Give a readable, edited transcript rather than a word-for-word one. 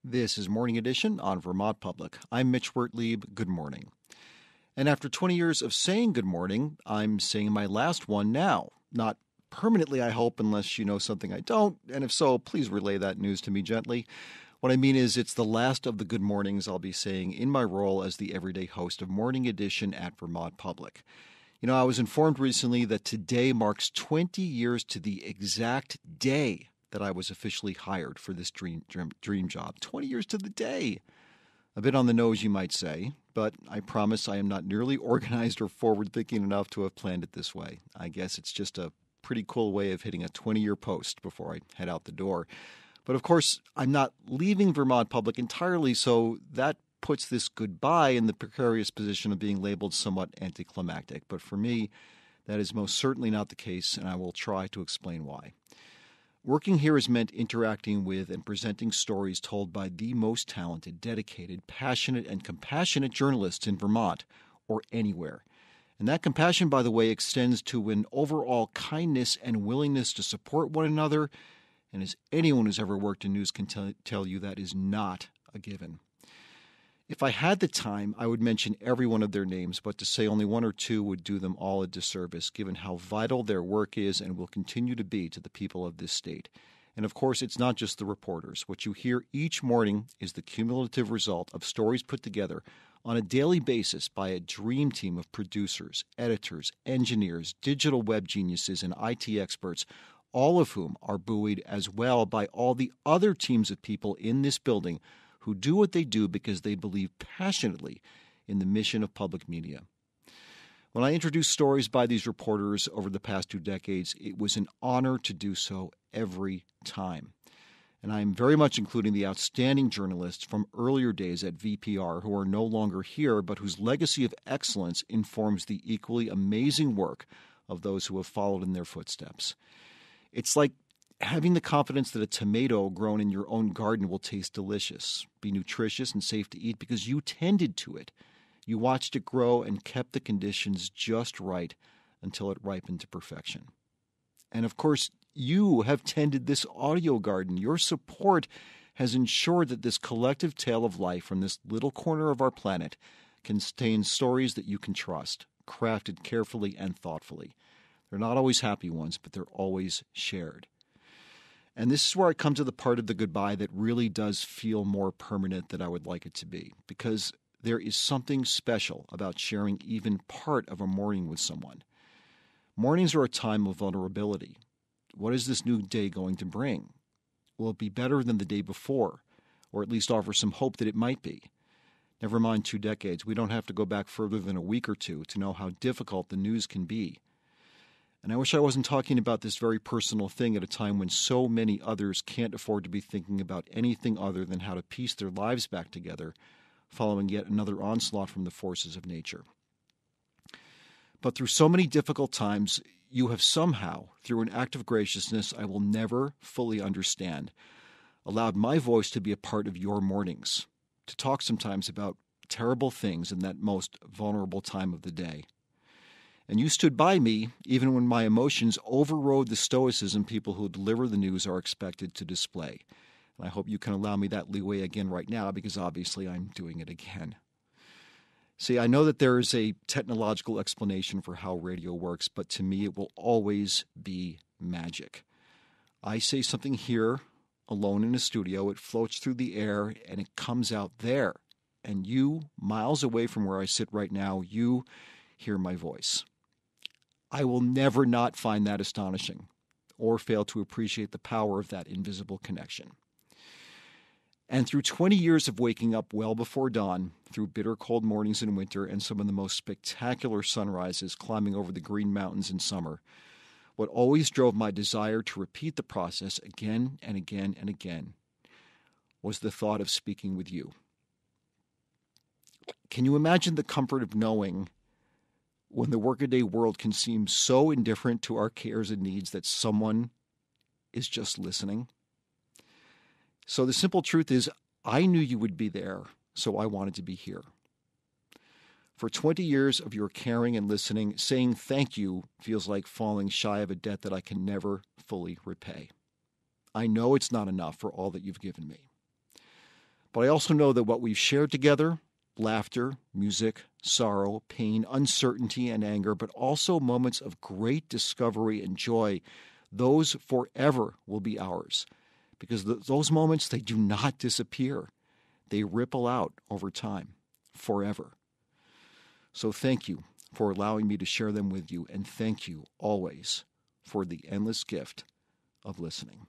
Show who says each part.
Speaker 1: This is Morning Edition on Vermont Public. I'm Mitch Wertlieb. Good morning. And after 20 years of saying good morning, I'm saying my last one now. Not permanently, I hope, unless you know something I don't. And if so, please relay that news to me gently. What I mean is it's the last of the good mornings I'll be saying in my role as the everyday host of Morning Edition at Vermont Public. You know, I was informed recently that today marks 20 years to the exact day that I was officially hired for this dream job. 20 years to the day. A bit on the nose, you might say, but I promise I am not nearly organized or forward-thinking enough to have planned it this way. I guess it's just a pretty cool way of hitting a 20-year post before I head out the door. But of course, I'm not leaving Vermont Public entirely, so that puts this goodbye in the precarious position of being labeled somewhat anticlimactic. But for me, that is most certainly not the case, and I will try to explain why. Working here has meant interacting with and presenting stories told by the most talented, dedicated, passionate, and compassionate journalists in Vermont or anywhere. And that compassion, by the way, extends to an overall kindness and willingness to support one another. And as anyone who's ever worked in news can tell you, that is not a given. If I had the time, I would mention every one of their names, but to say only one or two would do them all a disservice, given how vital their work is and will continue to be to the people of this state. And of course, it's not just the reporters. What you hear each morning is the cumulative result of stories put together on a daily basis by a dream team of producers, editors, engineers, digital web geniuses, and IT experts, all of whom are buoyed as well by all the other teams of people in this building who do what they do because they believe passionately in the mission of public media. When I introduced stories by these reporters over the past 2 decades, it was an honor to do so every time. And I am very much including the outstanding journalists from earlier days at VPR who are no longer here, but whose legacy of excellence informs the equally amazing work of those who have followed in their footsteps. It's like having the confidence that a tomato grown in your own garden will taste delicious, be nutritious and safe to eat because you tended to it. You watched it grow and kept the conditions just right until it ripened to perfection. And of course, you have tended this audio garden. Your support has ensured that this collective tale of life from this little corner of our planet contains stories that you can trust, crafted carefully and thoughtfully. They're not always happy ones, but they're always shared. And this is where I come to the part of the goodbye that really does feel more permanent than I would like it to be, because there is something special about sharing even part of a morning with someone. Mornings are a time of vulnerability. What is this new day going to bring? Will it be better than the day before, or at least offer some hope that it might be? Never mind 2 decades. We don't have to go back further than a week or two to know how difficult the news can be. And I wish I wasn't talking about this very personal thing at a time when so many others can't afford to be thinking about anything other than how to piece their lives back together following yet another onslaught from the forces of nature. But through so many difficult times, you have somehow, through an act of graciousness I will never fully understand, allowed my voice to be a part of your mornings, to talk sometimes about terrible things in that most vulnerable time of the day. And you stood by me even when my emotions overrode the stoicism people who deliver the news are expected to display. And I hope you can allow me that leeway again right now, because obviously I'm doing it again. See, I know that there is a technological explanation for how radio works, but to me it will always be magic. I say something here, alone in a studio, it floats through the air, and it comes out there. And you, miles away from where I sit right now, you hear my voice. I will never not find that astonishing or fail to appreciate the power of that invisible connection. And through 20 years of waking up well before dawn, through bitter cold mornings in winter and some of the most spectacular sunrises climbing over the Green Mountains in summer, what always drove my desire to repeat the process again and again and again was the thought of speaking with you. Can you imagine the comfort of knowing when the workaday world can seem so indifferent to our cares and needs that someone is just listening? So the simple truth is, I knew you would be there, so I wanted to be here. For 20 years of your caring and listening, saying thank you feels like falling shy of a debt that I can never fully repay. I know it's not enough for all that you've given me. But I also know that what we've shared together, laughter, music, sorrow, pain, uncertainty, and anger, but also moments of great discovery and joy, those forever will be ours. Because those moments, they do not disappear. They ripple out over time, forever. So thank you for allowing me to share them with you, and thank you always for the endless gift of listening.